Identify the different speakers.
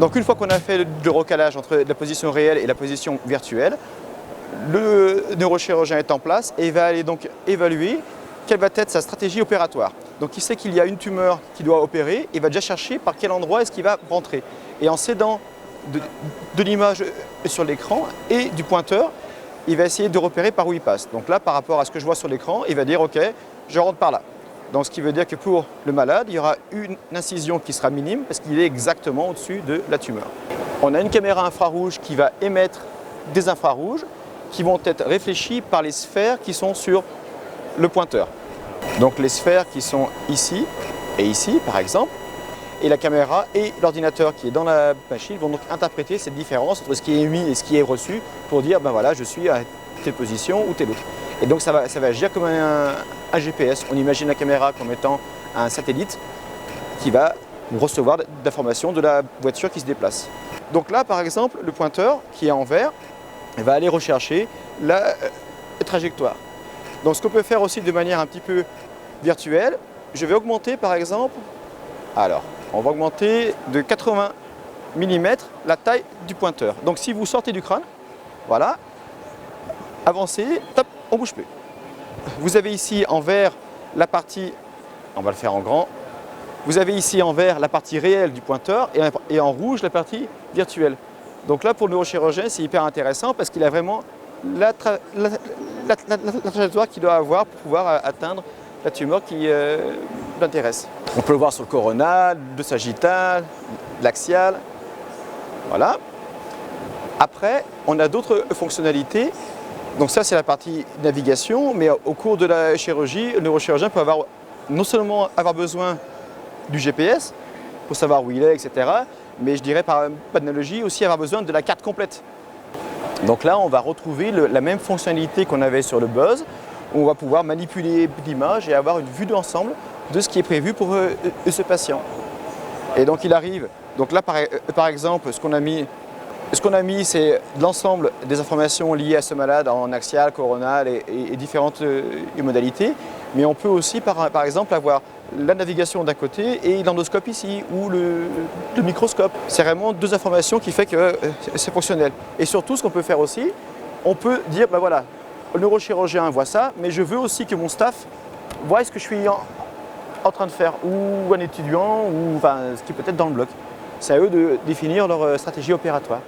Speaker 1: Donc une fois qu'on a fait le recalage entre la position réelle et la position virtuelle, le neurochirurgien est en place et va aller donc évaluer quelle va être sa stratégie opératoire. Donc il sait qu'il y a une tumeur qu'il doit opérer, il va déjà chercher par quel endroit est-ce qu'il va rentrer. Et en s'aidant de l'image sur l'écran et du pointeur, il va essayer de repérer par où il passe. Donc là, par rapport à ce que je vois sur l'écran, il va dire « Ok, je rentre par là ». Donc ce qui veut dire que pour le malade, il y aura une incision qui sera minime parce qu'il est exactement au-dessus de la tumeur. On a une caméra infrarouge qui va émettre des infrarouges qui vont être réfléchis par les sphères qui sont sur le pointeur. Donc les sphères qui sont ici et ici par exemple, et la caméra et l'ordinateur qui est dans la machine vont donc interpréter cette différence entre ce qui est émis et ce qui est reçu pour dire ben voilà, je suis à telle position ou telle autre. Et donc ça va agir comme un GPS. On imagine la caméra comme étant un satellite qui va recevoir d'informations de la voiture qui se déplace. Donc là par exemple, le pointeur qui est en vert va aller rechercher la trajectoire. Donc ce qu'on peut faire aussi de manière un petit peu virtuelle, je vais augmenter par exemple, alors on va augmenter de 80 mm la taille du pointeur. Donc si vous sortez du crâne, voilà, avancez, top, on ne bouge plus. Vous avez ici en vert la partie, on va le faire en grand, vous avez ici en vert la partie réelle du pointeur et en rouge la partie virtuelle. Donc là pour le neurochirurgien c'est hyper intéressant parce qu'il a vraiment la trajectoire qu'il doit avoir pour pouvoir atteindre la tumeur qui l'intéresse. On peut le voir sur le coronal, le sagittal, l'axial. Voilà. Après, on a d'autres fonctionnalités. Donc ça, c'est la partie navigation, mais au cours de la chirurgie, le neurochirurgien peut non seulement avoir besoin du GPS pour savoir où il est, etc., mais je dirais par analogie aussi avoir besoin de la carte complète. Donc là, on va retrouver la même fonctionnalité qu'on avait sur le Buzz, où on va pouvoir manipuler l'image et avoir une vue d'ensemble de ce qui est prévu pour ce patient. Et donc il arrive, donc là par exemple, ce qu'on a mis, c'est l'ensemble des informations liées à ce malade en axial, coronal et différentes modalités, mais on peut aussi par exemple avoir la navigation d'un côté et l'endoscope ici, ou le microscope. C'est vraiment deux informations qui fait que c'est fonctionnel. Et surtout, ce qu'on peut faire aussi, on peut dire, ben voilà, le neurochirurgien voit ça, mais je veux aussi que mon staff voit ce que je suis en train de faire, ou un étudiant, ou enfin, ce qui peut être dans le bloc. C'est à eux de définir leur stratégie opératoire.